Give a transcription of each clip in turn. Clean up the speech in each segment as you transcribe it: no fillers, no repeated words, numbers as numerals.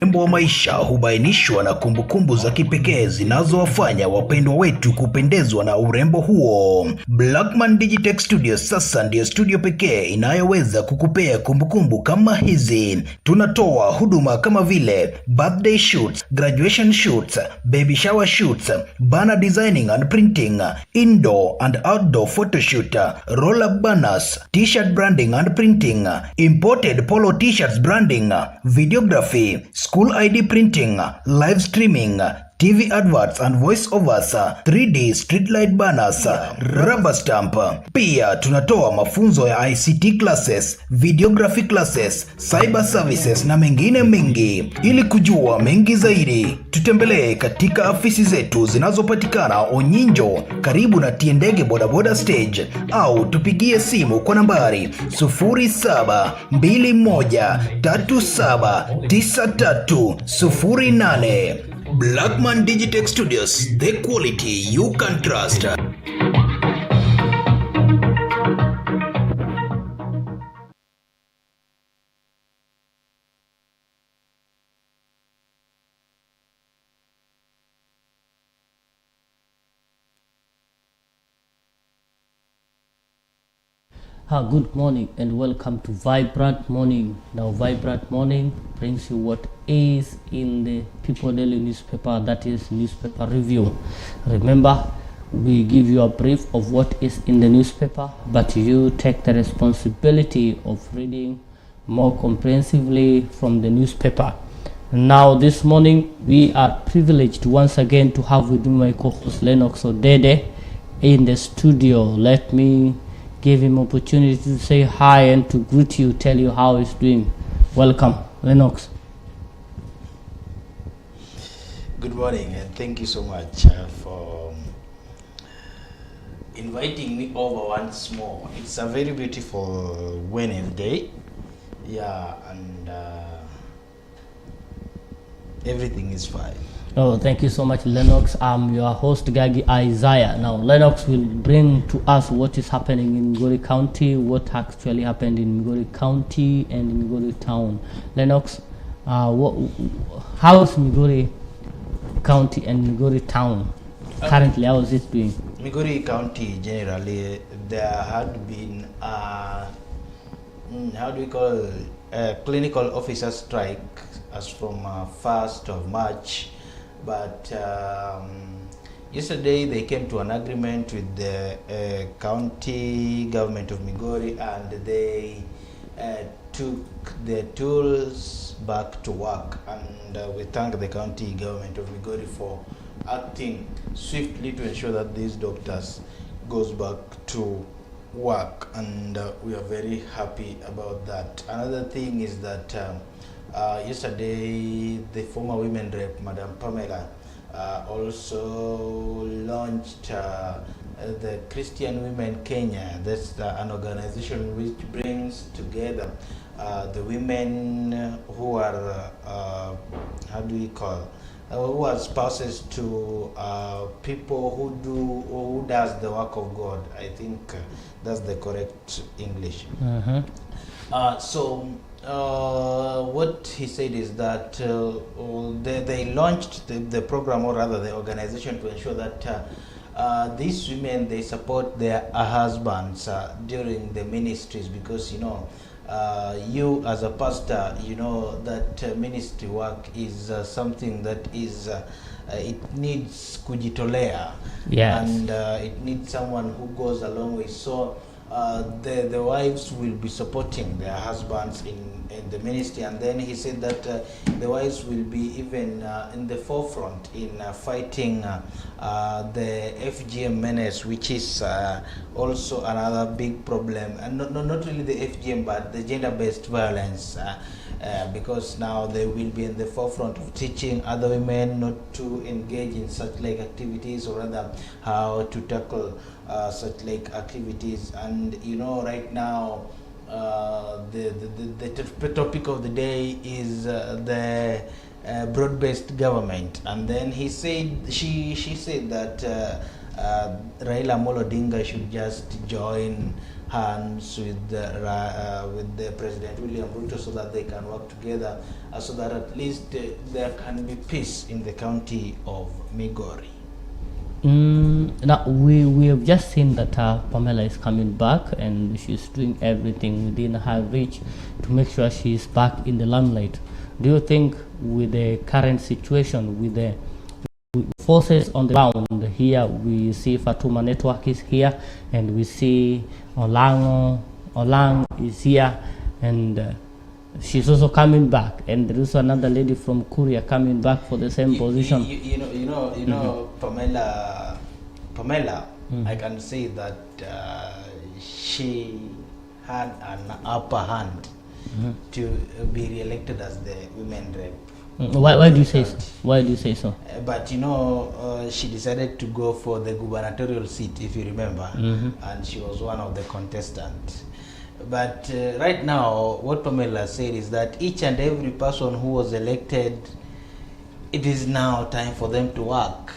Urembo wa maisha hubainishwa na kumbukumbu za kipekee zinazowafanya wapendwa wetu kupendezwa na urembo huo. Blackman Digital Studios sasa ndiyo studio pekee inayoweza kukupea kumbukumbu kama hizi. Tunatoa huduma kama vile birthday shoots, graduation shoots, baby shower shoots, banner designing and printing, indoor and outdoor photoshoot, roll-up banners, t-shirt branding and printing, imported polo t-shirts branding, videography, school ID printing, live streaming, TV adverts and voiceovers, 3D streetlight banners, rubber stamp. Pia tunatoa mafunzo ya ICT classes, videography classes, cyber services na mengine mengi. Ili kujua mengi zaidi, tutembelee katika afisi zetu zinazopatikana Onyinjo karibu na Tiendege bodaboda stage, au tupigie simu kwa nambari 0721379308. Blackman Digital Studios, the quality you can trust. Good morning and welcome to Vibrant Morning. Now Vibrant Morning brings you what is in the People Daily newspaper, that is newspaper review. Remember, we give you a brief of what is in the newspaper, but you take the responsibility of reading more comprehensively from the newspaper. Now this morning we are privileged once again to have with me my co-host Lennox Odede in the studio. Let me give him opportunity to say hi and to greet you, tell you how he's doing. Welcome, Lennox. Good morning, and thank you so much for inviting me over once more. It's a very beautiful Wednesday, and everything is fine. Oh, thank you so much, Lennox. I'm your host, Gagi Isaiah. Now, Lennox will bring to us what is happening in Migori County, what actually happened in Migori County and in Migori Town. Lennox, how is Migori County and Migori Town currently? How is it doing? Migori County, generally, there had been a clinical officer strike as from 1st of March. But yesterday they came to an agreement with the county government of Migori, and they took their tools back to work. And we thank the county government of Migori for acting swiftly to ensure that these doctors goes back to work, and we are very happy about that. Another thing is that yesterday, the former women rep, Madam Pamela, also launched the Christian Women Kenya. That's an organization which brings together the women who are, who are spouses to people who does the work of God. I think that's the correct English. What he said is that they launched the program, or rather the organization, to ensure that these women, they support their husbands during the ministries, because you as a pastor, you know that ministry work is something that is it needs kujitolea. Yes. And it needs someone who goes along with. So the wives will be supporting their husbands in the ministry, and then he said that the wives will be even in the forefront in fighting the FGM menace, which is also another big problem, and not really the FGM but the gender-based violence, because now they will be in the forefront of teaching other women not to engage in such like activities, or rather how to tackle such like activities. And right now the topic of the day is the broad-based government. And then he said, she said that Raila Amolo Odinga should just join hands with the President William Ruto so that they can work together, so that at least there can be peace in the county of Migori. Now we have just seen that Pamela is coming back and she's doing everything within her reach to make sure she is back in the limelight. Do you think with the current situation, with the forces on the ground here, we see Fatuma Network is here and we see Olang is here, and she's also coming back, and there is another lady from Korea coming back for the same position. You know, Pamela. I can say that she had an upper hand to be re-elected as the women rep. Why do you say so? Why do you say so? But you know, she decided to go for the gubernatorial seat, if you remember, and she was one of the contestants. But right now, what Pamela said is that each and every person who was elected, it is now time for them to work.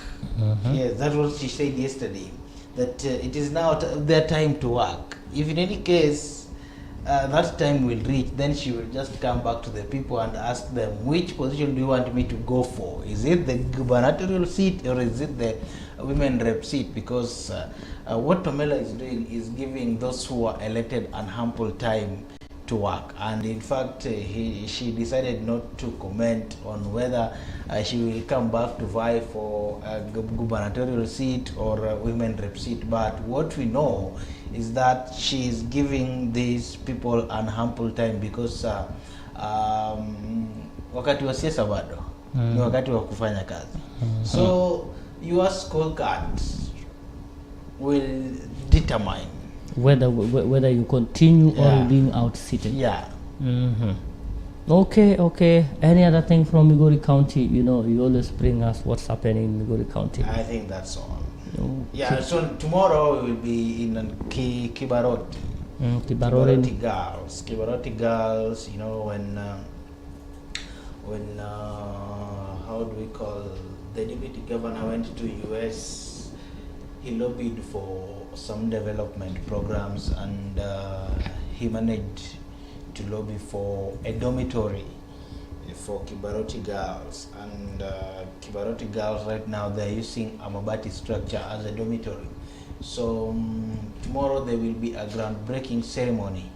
Yes, that's what she said yesterday, that it is now their time to work. If in any case that time will reach, then she will just come back to the people and ask them, which position do you want me to go for? Is it the gubernatorial seat or is it the women rep seat? Because what Pamela is doing is giving those who are elected an ample time to work. And in fact, she decided not to comment on whether she will come back to vie for a gubernatorial seat or a women rep seat. But what we know is that she is giving these people an ample time, because wakati wa siasa bado ni wakati wa kufanya kazi. So your scorecards will determine whether you continue or being outseated. Yeah. Okay. Any other thing from Migori County? You know, you always bring us what's happening in Migori County. I think that's all. Okay. Yeah, so tomorrow we will be in Kibaroti. Kibaroti girls. Kibaroti girls, you know, when how do we call, the deputy governor went to US, he lobbied for some development programs, and he managed to lobby for a dormitory for Kibaroti girls. And Kibaroti girls right now, they're using a Mabati structure as a dormitory. So tomorrow there will be a groundbreaking ceremony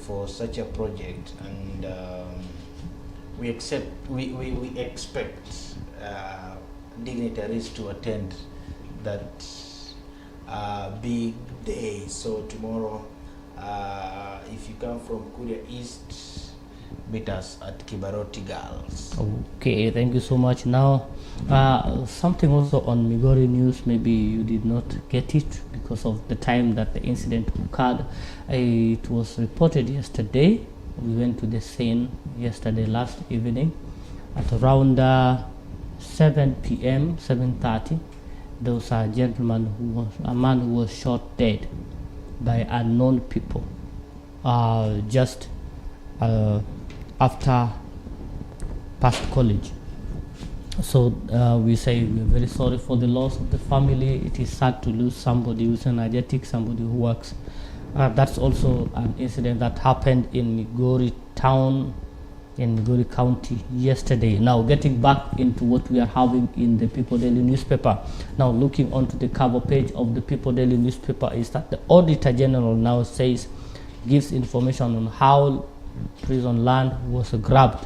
for such a project, and we expect dignitaries to attend that big day. So tomorrow, if you come from Korea East, meet us at Kibaroti Girls. Okay, thank you so much. Now, something also on Migori news, maybe you did not get it because of the time that the incident occurred. It was reported yesterday. We went to the scene yesterday last evening at around 7 p.m., 7:30. There was a man who was shot dead by unknown people just after past college. So we say we're very sorry for the loss of the family. It is sad to lose somebody who's energetic, somebody who works. That's also an incident that happened in Migori town, in Migori County yesterday. Now getting back into what we are having in the People Daily newspaper. Now looking onto the cover page of the People Daily newspaper is that the Auditor General now gives information on how prison land was grabbed.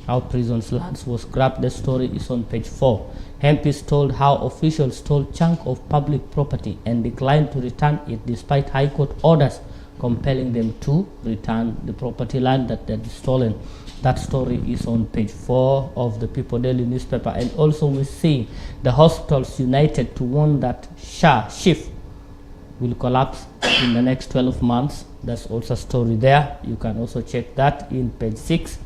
How prison's lands was grabbed. The story is on page 4. MPs told how officials stole chunk of public property and declined to return it despite High Court orders compelling them to return the property land that they had stolen. That story is on page 4 of the People Daily newspaper. And also we see the hospitals united to warn that shift will collapse in the next 12 months. That's also a story there. You can also check that in page 6.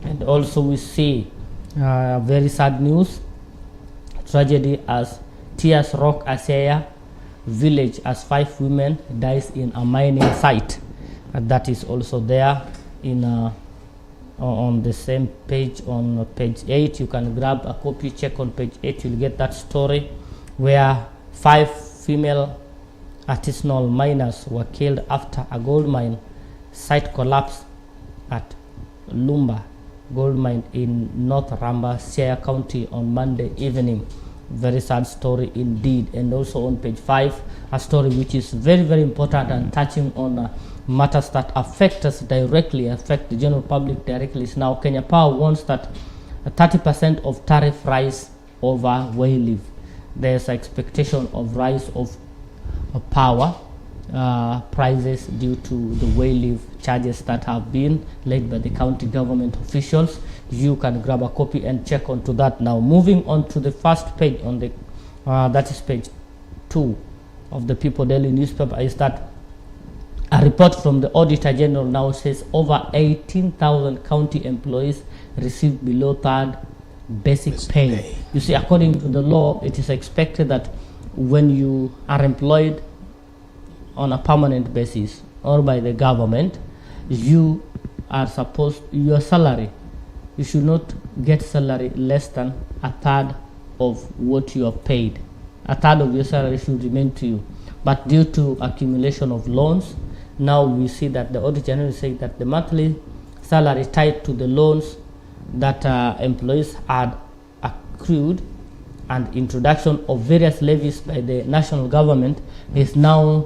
And also we see very sad news, tragedy as Tears Rock Asaya village as 5 women dies in a mining site. That is also there in on the same page, on page 8. You can grab a copy, check on page 8, you'll get that story where 5 female artisanal miners were killed after a gold mine site collapsed at Lumba gold mine in North Ramba, Siaya County on Monday evening. Very sad story indeed. And also on page 5, a story which is very, very important and touching on matters that affect us directly, affect the general public directly. Is now Kenya Power warns that 30% of tariff rise over whey leave. There's expectation of rise of power prices due to the whey leave charges that have been laid by the county government officials. You can grab a copy and check onto that. Now moving on to the first page on the that is page 2 of the People Daily newspaper, is that a report from the Auditor General now says over 18,000 county employees receive below third basic pay. You see, according to the law, it is expected that when you are employed on a permanent basis or by the government, you are supposed, your salary, you should not get salary less than a third of what you are paid. A third of your salary should remain to you. But due to accumulation of loans, now we see that the Auditor General is saying that the monthly salary tied to the loans that employees had accrued and introduction of various levies by the national government is now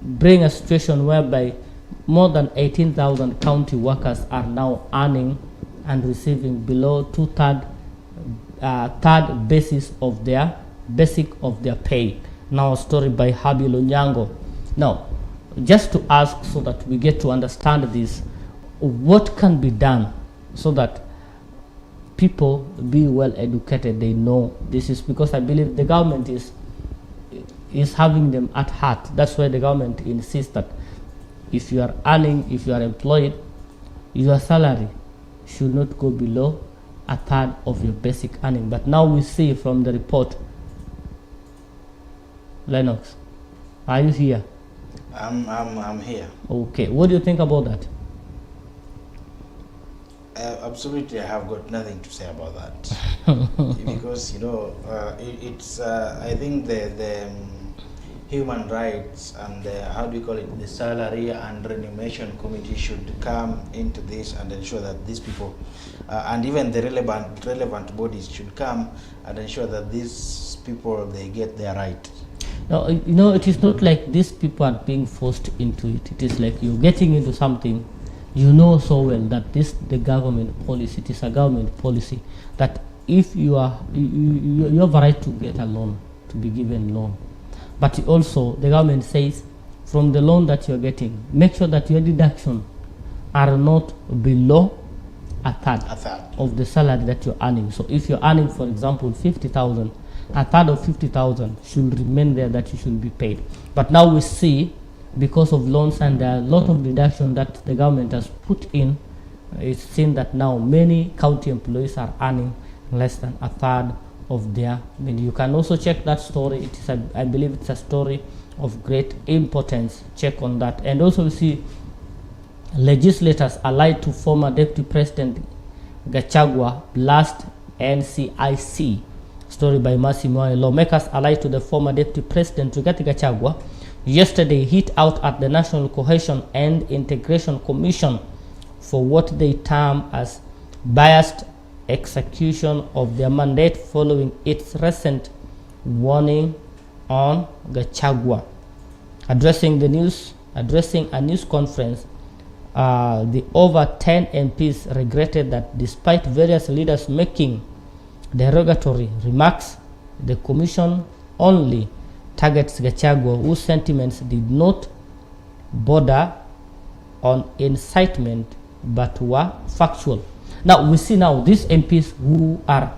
bring a situation whereby more than 18,000 county workers are now earning and receiving below third basis of their basic of their pay. Now a story by Habi Lonyango. Now, just to ask so that we get to understand this, what can be done so that people be well educated, they know this is, because I believe the government is having them at heart. That's why the government insists that if you are earning, if you are employed, your salary should not go below a third of your basic earning. But now we see from the report, Lennox, are you here? I'm here. Okay, what do you think about that? Absolutely, I have got nothing to say about that. Because, you know, it's I think the human rights and how do you call it, the salary and remuneration committee should come into this and ensure that these people and even the relevant bodies should come and ensure that these people, they get their right. No, you know, it is not like these people are being forced into it. It is like you're getting into something, you know so well that this the government policy, it is a government policy that if you are you have a right to get a loan, to be given loan. But also the government says from the loan that you're getting, make sure that your deduction are not below a third of the salary that you're earning. So if you're earning, for example, 50,000, a third of 50,000 should remain there that you should be paid. But now we see, because of loans and a lot of deduction that the government has put in, it's seen that now many county employees are earning less than a third of their. I mean, you can also check that story. It is, I believe, it's a story of great importance. Check on that. And also we see legislators allied to former Deputy President Gachagua blast NCIC. Story by Massimo. Lawmakers allied to the former Deputy President Rigathi Gachagua yesterday hit out at the National Cohesion and Integration Commission for what they term as biased execution of their mandate following its recent warning on Gachagua. Addressing a news conference, the over 10 MPs regretted that despite various leaders making derogatory remarks, the commission only targets Gachagua, whose sentiments did not border on incitement but were factual. Now we see now these MPs who are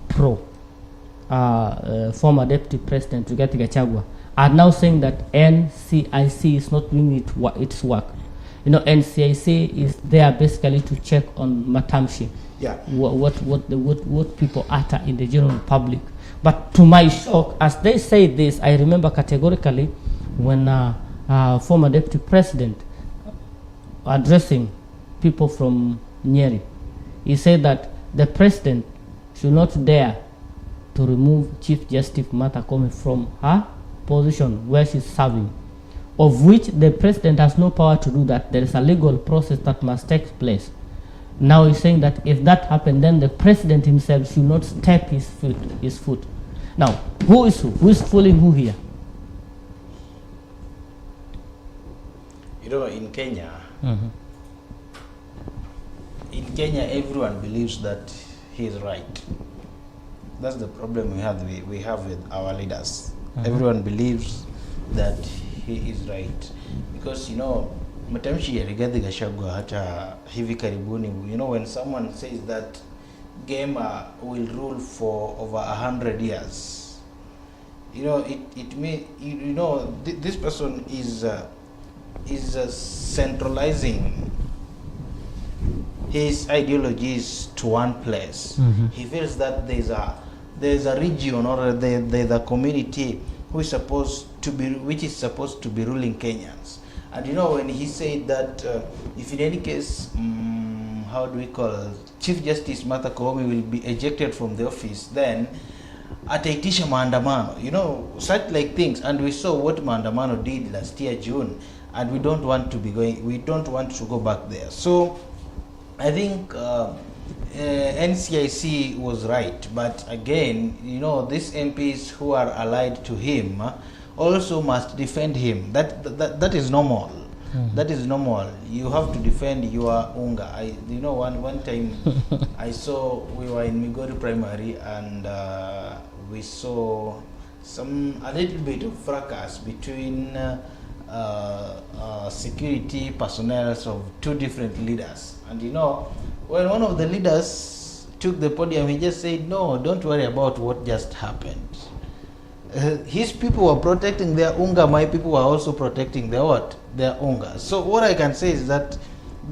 pro former Deputy President Rigathi Gachagua are now saying that NCIC is not doing its work. You know, NCIC is there basically to check on matamshi. Yeah. What people utter in the general public. But to my shock, as they say this, I remember categorically when former Deputy President addressing people from Nyeri, he said that the president should not dare to remove Chief Justice Martha Koome from her position where she's serving, of which the president has no power to do that. There is a legal process that must take place. Now he's saying that if that happened, then the president himself should not step his foot. Now, who is who? Who is fooling who here? You know, in Kenya, everyone believes that he is right. That's the problem we have with our leaders. Everyone believes that he is right, because you know, matamshi ya Rigathi Gachagua hata hivi karibuni, you know, when someone says that Gema will rule for over 100 years, you know, it may, you know, this person is centralizing his ideologies to one place. He feels that there's a region or there's a community which is supposed to be ruling Kenyans. And you know, when he said that if in any case, how do we call it, Chief Justice Martha Koome will be ejected from the office, then ataitisha maandamano, you know, such like things. And we saw what maandamano did last year June, and we don't want to go back there. So I think NCIC was right, but again, you know, these MPs who are allied to him also must defend him. That is normal. That is normal. You have to defend your unga. You know, one time I saw, we were in Migori Primary, and we saw a little bit of fracas between security personnel of two different leaders. And you know, when one of the leaders took the podium, he just said, no, don't worry about what just happened. His people were protecting their unga, my people were also protecting their what? Their unga. So what I can say is that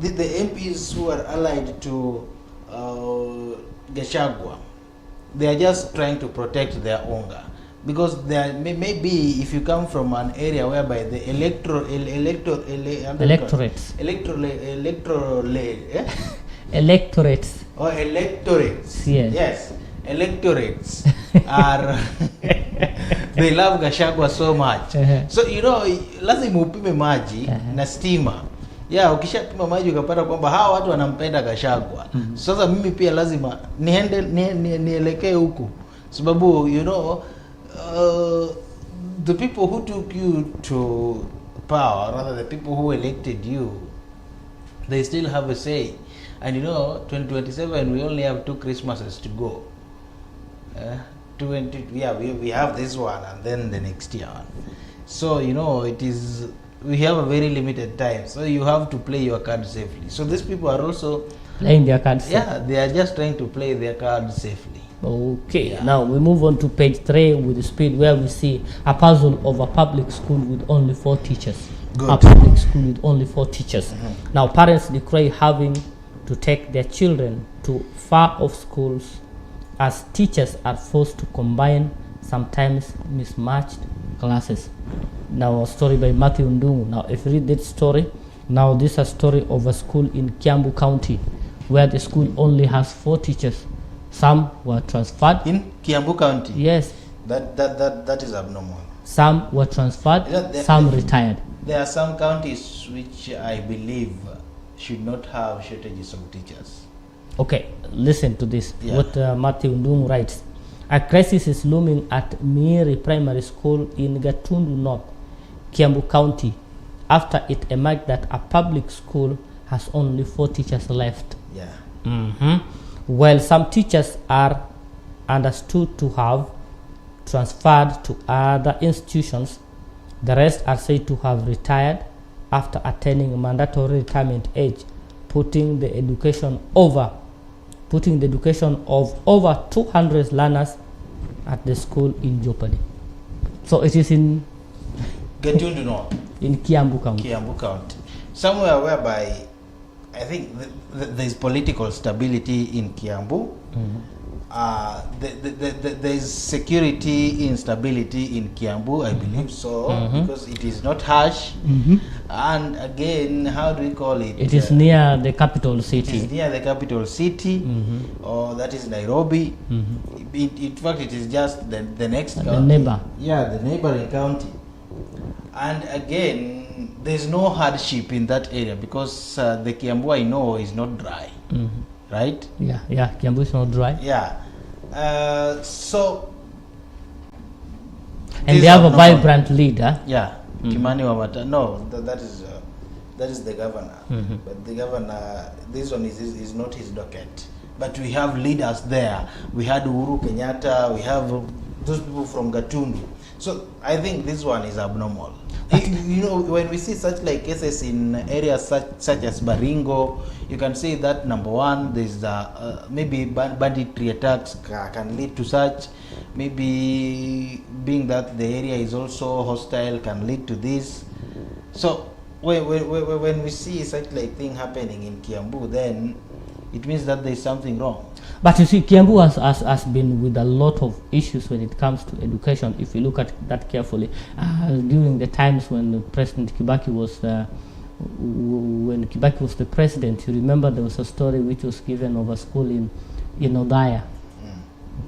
the MPs who are allied to Gachagua, they are just trying to protect their unga. Because there maybe if you come from an area whereby the electorates yes, electorates are they love Gachagua so much. So you know, lazima upime maji na stima. Ukishapima maji ukapata kwamba hawa watu wanampenda Gachagua. Sasa mimi pia lazima nielekee huku, sababu you know, the people who took you to power, rather the people who elected you, they still have a say. And you know, 2027 we only have 2 Christmases to go. We have this one and then the next year one. So you know, we have a very limited time, so you have to play your cards safely. So these people are also playing their cards safely. Yeah, they are just trying to play their cards safely. Okay, yeah. Now we move on to page 3 with the speed, where we see a puzzle of a public school with only 4 teachers. Good. A public school with only 4 teachers. Now parents decry having to take their children to far-off schools as teachers are forced to combine sometimes mismatched classes. Now a story by Matthew Ndungu. Now if you read that story, now this is a story of a school in Kiambu County where the school only has 4 teachers. Some were transferred. In Kiambu County? Yes. That is abnormal. Some were transferred, some retired. There are some counties which I believe should not have shortages of teachers. Okay, listen to this. Yeah. What Matthew Ndung writes. A crisis is looming at Miri Primary School in Gatundu North, Kiambu County, after it emerged that a public school has only 4 teachers left. Yeah. While some teachers are understood to have transferred to other institutions, the rest are said to have retired after attaining mandatory retirement age, putting the education of over 200 learners at the school in jeopardy. So it is in Gatundu North, in Kiambu County. Kiambu County, somewhere whereby I think there is political stability in Kiambu. There is security instability in Kiambu, I believe so, because it is not harsh. And again, how do we call it? It is near the capital It city. is near the capital city, or that is Nairobi. In fact, it is just the next The county. neighbor. Yeah, the neighboring county. And again, there's no hardship in that area because the Kiambu I know is not dry, right? Yeah, Kiambu is not dry. Yeah. So. And these they have are a normal. vibrant leader. Yeah, Kimani Wamata. No, that is the governor. But the governor, this one is not his docket. But we have leaders there. We had Uhuru Kenyatta. We have those people from Gatundu. So I think this one is abnormal. You know, when we see such like cases in areas such as Baringo, you can say that number one, there's maybe banditry attacks can lead to such. Maybe being that the area is also hostile can lead to this. So when we see such like thing happening in Kiambu, then it means that there is something wrong. But you see, Kiambu has been with a lot of issues when it comes to education. If you look at that carefully, during the times when President Kibaki was when Kibaki was the president, you remember there was a story which was given of a school in Odaya,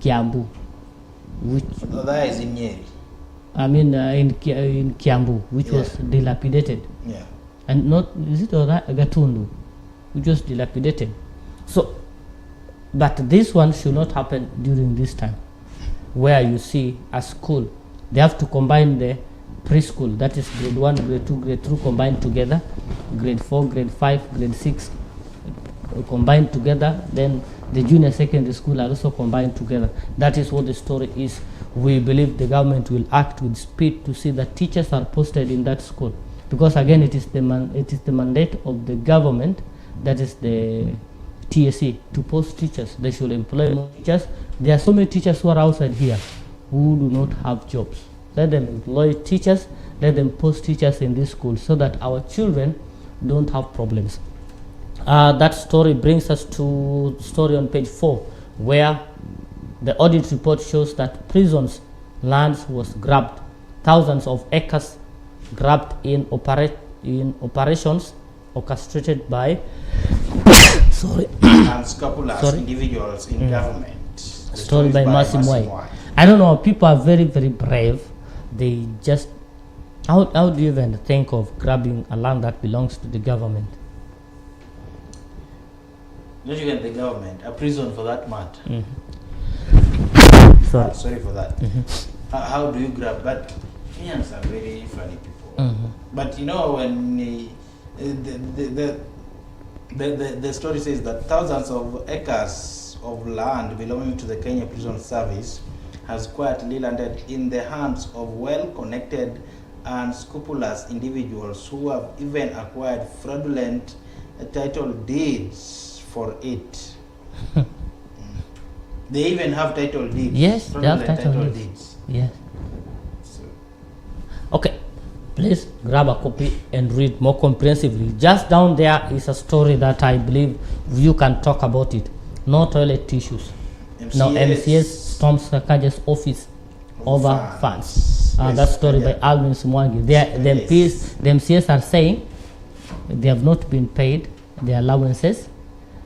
Kiambu, which Odaya is in Nyeri. I mean in Kiambu, which was dilapidated. Yeah. And not, is it Gatundu, which was dilapidated. So, but this one should not happen during this time, where you see a school, they have to combine the preschool, that is grade 1, grade 2, grade 3 combined together, grade 4, grade 5, grade 6 combined together, then the junior secondary school are also combined together. That is what the story is. We believe the government will act with speed to see that teachers are posted in that school, because again it is the mandate of the government, that is the TSC, to post teachers. They should employ more teachers. There are so many teachers who are outside here who do not have jobs. Let them employ teachers, let them post teachers in this school so that our children don't have problems. That story brings us to story on page 4, where the audit report shows that prisons lands was grabbed, thousands of acres grabbed in operations orchestrated by unscrupulous individuals in government. The story by Mercy Mwai. Mwai. I don't know, people are very, very brave. They just, how do you even think of grabbing a land that belongs to the government? Not even the government, a prison for that matter. Sorry for that. How do you grab? But Kenyans are very funny people. But you know, when the story says that thousands of acres of land belonging to the Kenya Prison Service has quietly landed in the hands of well-connected and scrupulous individuals who have even acquired fraudulent title deeds for it. They even have title deeds. Yes, they have title deeds. Yes. So, okay, please grab a copy and read more comprehensively. Just down there is a story that I believe you can talk about it. No toilet tissues. Now MCS storms Sakaja's office over funds. That story by Alvin Sumwangi. The MCS are saying they have not been paid their allowances.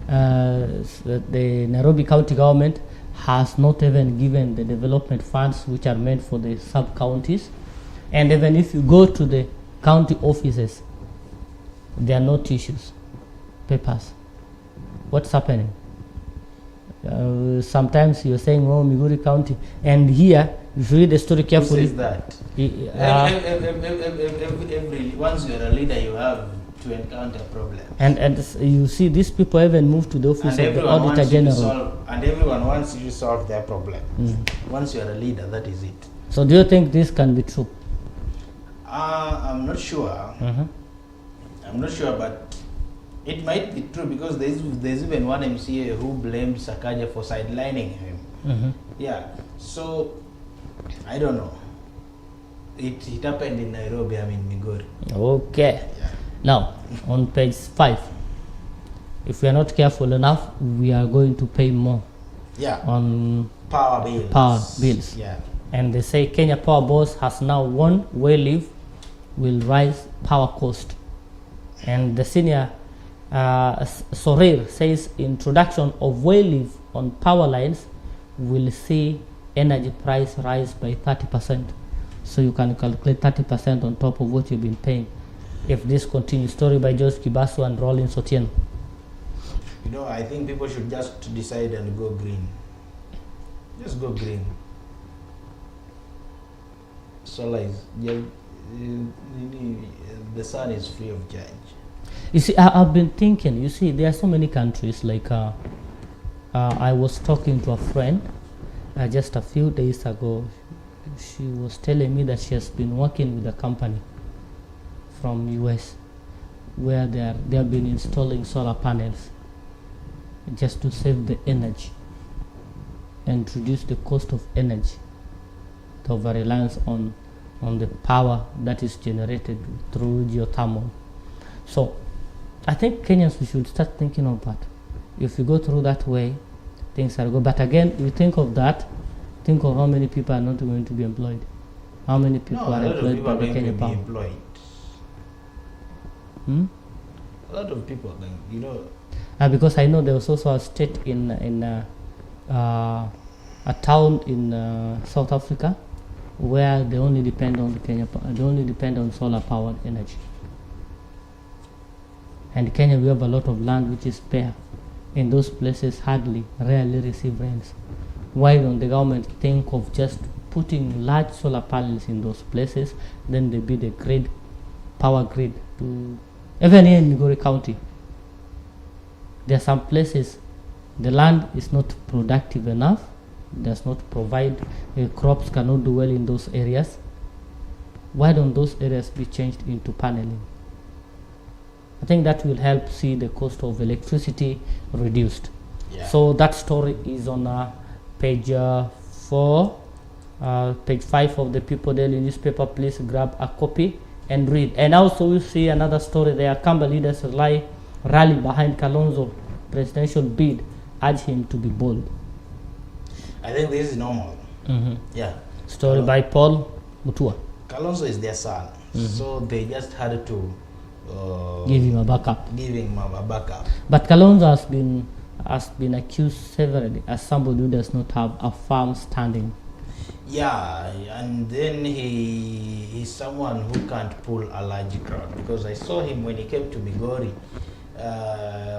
The Nairobi County government has not even given the development funds which are meant for the sub-counties. And even if you go to the county offices, there are no tissues, papers. What's happening? Sometimes you're saying, oh, Migori County, and here, if you read the story carefully. Who says that? Every once you're a leader, you have to encounter problems. And you see, these people even move to the office of the Auditor General. And everyone wants you to solve their problem. Once you're a leader, that is it. So do you think this can be true? I'm not sure. I'm not sure, but it might be true because there's even one MCA who blamed Sakaja for sidelining him. Yeah, so I don't know. It happened in Nairobi, I mean Migori. Okay. Yeah. Now, on page 5, if we are not careful enough, we are going to pay more on Power bills. Yeah. And they say Kenya Power Board has now warned where leave will rise power cost. And the senior Sorir says introduction of oil leaf on power lines will see energy price rise by 30%. So you can calculate 30% on top of what you've been paying if this continues. Story by George Kibasu and Rollins Otieno. You know, I think people should just decide and go green. Just go green. Solar is the sun is free of charge. You see, I've been thinking, you see, there are so many countries, like I was talking to a friend just a few days ago. She was telling me that she has been working with a company from US where they have been installing solar panels just to save the energy and reduce the cost of energy, the over-reliance on the power that is generated through geothermal. So I think Kenyans, we should start thinking of that. If we go through that way, things are good. But again, you think of that, think of how many people are not going to be employed. How many people are employed by the Kenya Power? A lot of people, like, you know. Because I know there was also a state in a town in South Africa where they only depend on they only depend on solar powered energy. And Kenya, we have a lot of land which is bare. In those places, rarely receive rains. Why don't the government think of just putting large solar panels in those places? Then they build a power grid to even here in Migori County. There are some places the land is not productive enough, does not provide, crops cannot do well in those areas. Why don't those areas be changed into paneling? I think that will help see the cost of electricity reduced. Yeah. So that story is on page 4, page 5 of the People Daily newspaper. Please grab a copy and read. And also we see another story there. Kamba leaders rally behind Kalonzo presidential bid, urge him to be bold. I think this is normal. Yeah. Story by Paul Mutua. Kalonzo is their son, so they just had to give him a backup. But Kalonzo has been accused severally as somebody who does not have a firm standing. Yeah, and then he's someone who can't pull a large crowd, because I saw him when he came to Migori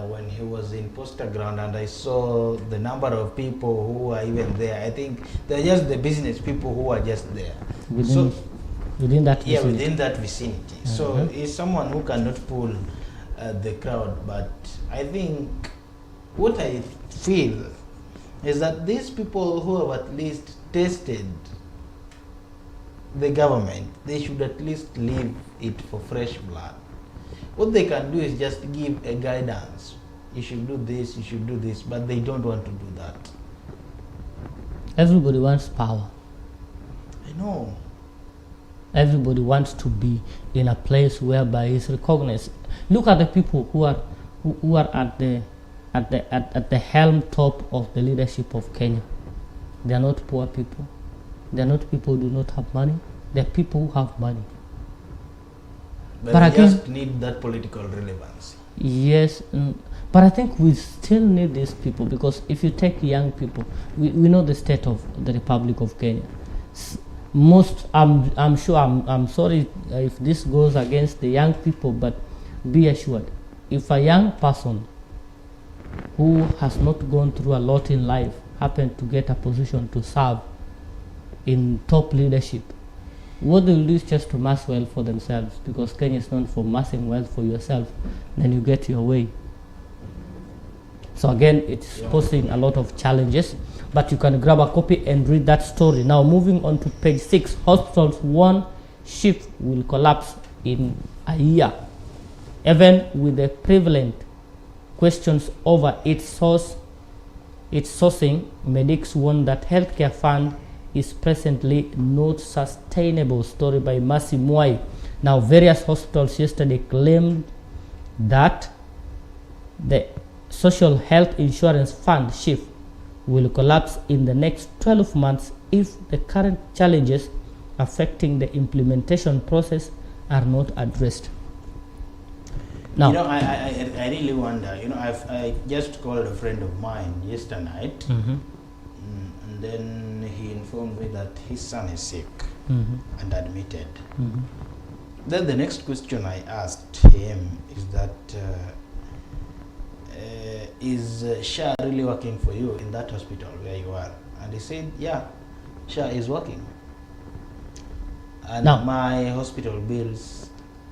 when he was in Poster Ground, and I saw the number of people who are even there. I think they're just the business people who are just there. Within that vicinity. Yeah, within that vicinity. So he's someone who cannot pull the crowd. But I think what I feel is that these people who have at least tested the government, they should at least leave it for fresh blood. What they can do is just give a guidance. You should do this, you should do this, but they don't want to do that. Everybody wants power. I know. Everybody wants to be in a place whereby he's recognized. Look at the people who are at the helm top of the leadership of Kenya. They are not poor people. They are not people who do not have money. They are people who have money. But we again, just need that political relevance. Yes, but I think we still need these people, because if you take young people, we know the state of the Republic of Kenya. I'm sure, I'm sorry if this goes against the young people, but be assured, if a young person who has not gone through a lot in life happen to get a position to serve in top leadership, what they will do is just to mass wealth for themselves, because Kenya is known for massing wealth for yourself, then you get your way. So again, it's posing a lot of challenges, but you can grab a copy and read that story. Now moving on to page 6, hospitals one shift will collapse in a year. Even with the prevalent questions over its sourcing, medics warn that healthcare fund is presently not sustainable. Story by Mercy Mwai. Now, various hospitals yesterday claimed that the social health insurance fund shift will collapse in the next 12 months if the current challenges affecting the implementation process are not addressed. Now, You know, I really wonder. You know, I just called a friend of mine yesterday night, mm-hmm, and then he informed me that his son is sick mm-hmm, and admitted. mm-hmm. Then the next question I asked him is that, is Sha really working for you in that hospital where you are? And he said, yeah, Sha is working. And Now- my hospital bills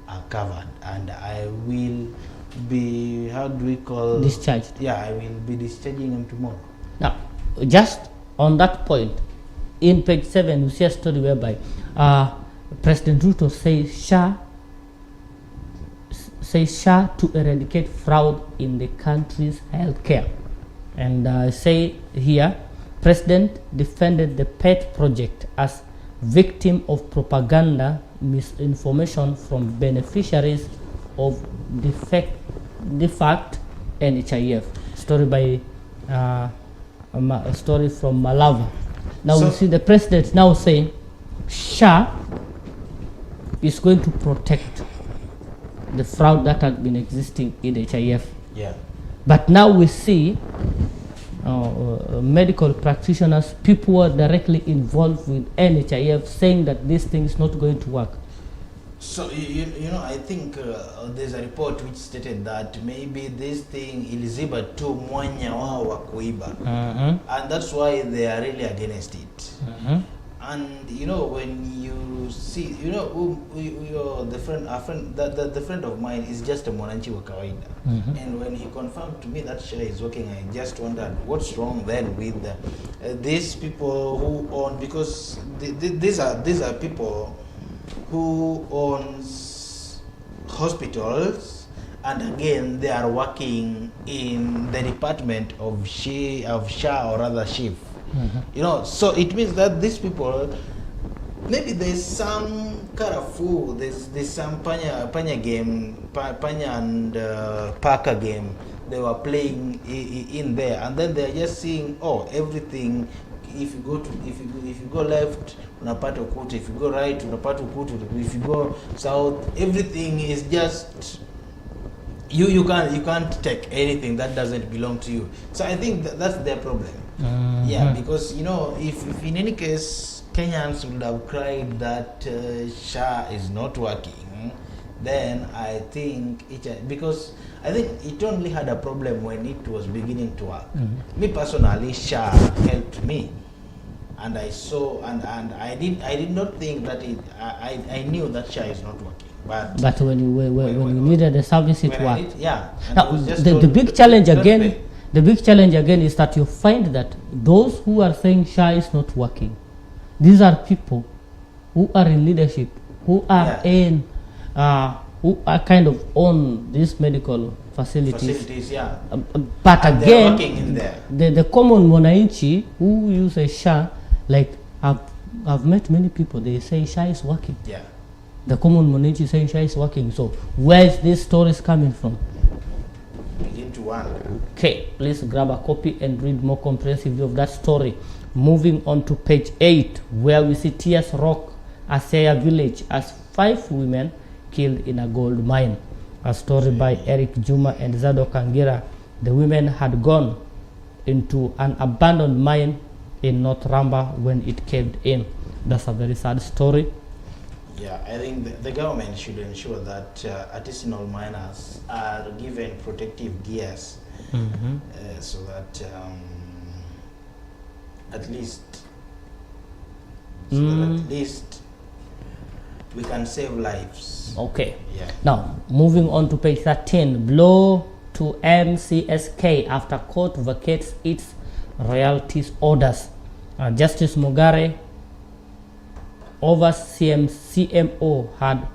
are covered, and I will be, how do we call? Discharged. Yeah, I will be discharging him tomorrow. Now, just on that point, in page 7, you see a story whereby President Ruto says SHA to eradicate fraud in the country's healthcare. And say here, President defended the PET project as victim of propaganda misinformation from beneficiaries of DFACT NHIF. Story by a story from Malava. Now we see the president now saying SHA is going to protect the fraud that has been existing in HIF. Yeah. But now we see medical practitioners, people who are directly involved with NHIF, saying that this thing is not going to work. So, you know, I think there's a report which stated that maybe this thing iliziba tu mwanya wao wa kuiba. And that's why they are really against it. And you know, when you see, you know, the friend of mine is just a mwananchi wa kawaida. And when he confirmed to me that Sha is working, I just wondered what's wrong then with these people who own, because these are people who owns hospitals, and again they are working in the department of SHA, or rather SHIF. You know, so it means that these people, maybe there's some karafu, there's some panya game, panya and paka game they were playing in there, and then they're just seeing, oh, everything. If you go left, unapata ukuta. If you go right, unapata ukuta. If you go south, everything is just you can't take anything that doesn't belong to you. So I think that's their problem. Yeah, because you know, if in any case Kenyans would have cried that SHA is not working, then I think because I think it only had a problem when it was beginning to work. Me personally, SHA helped me, and I saw, and I did not think that I knew that SHA is not working. But when you needed the service, it worked. Yeah. Now the big challenge again. The big challenge again is that you find that those who are saying SHA is not working, these are people who are in leadership, who are in, who are kind of own these medical facilities. Yeah. But and again, working in there. The common mwananchi who use a SHA, like I've met many people, they say SHA is working. Yeah. The common mwananchi saying SHA is working. So where is this stories coming from? Begin to wonder. Okay, please grab a copy and read more comprehensively of that story. Moving on to page 8, where we see Tears Rock, Asaya village, as 5 women killed in a gold mine. A story by Eric Juma and Zado Kangira. The women had gone into an abandoned mine in North Ramba when it caved in. That's a very sad story. Yeah, I think the government should ensure that artisanal miners are given protective gears, so that at least we can save lives. Okay. Yeah. Now, moving on to page 13. Blow to MCSK after court vacates its royalties orders. Justice Mugare over CMO had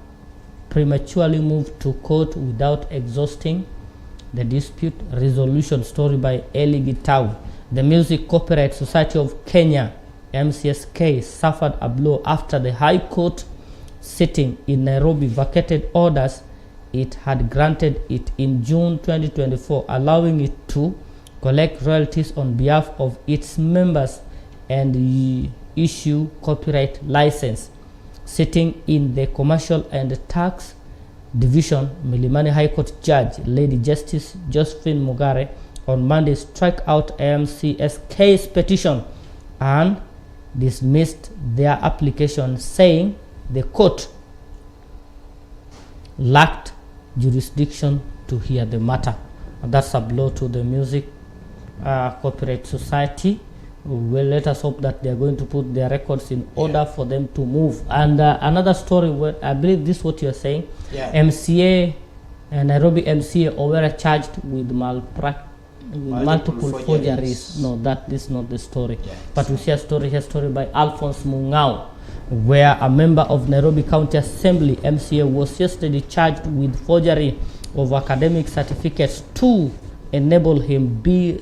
prematurely moved to court without exhausting the dispute resolution. Story by Eli Gitau. The Music Copyright Society of Kenya, MCSK, suffered a blow after the High Court sitting in Nairobi vacated orders it had granted it in June 2024, allowing it to collect royalties on behalf of its members and issue copyright license. Sitting in the Commercial and Tax Division, Milimani High Court Judge Lady Justice Josephine Mugare on Monday struck out MCSK's petition and dismissed their application, saying the court lacked jurisdiction to hear the matter. And that's a blow to the Music Copyright Society. Well, let us hope that they are going to put their records in order for them to move. And another story, where I believe this is what you are saying. MCA, Nairobi MCA, were charged with multiple forgeries. No, that is not the story. But we see a story here, story by Alphonse Mungao, where a member of Nairobi County Assembly MCA was yesterday charged with forgery of academic certificates to enable him be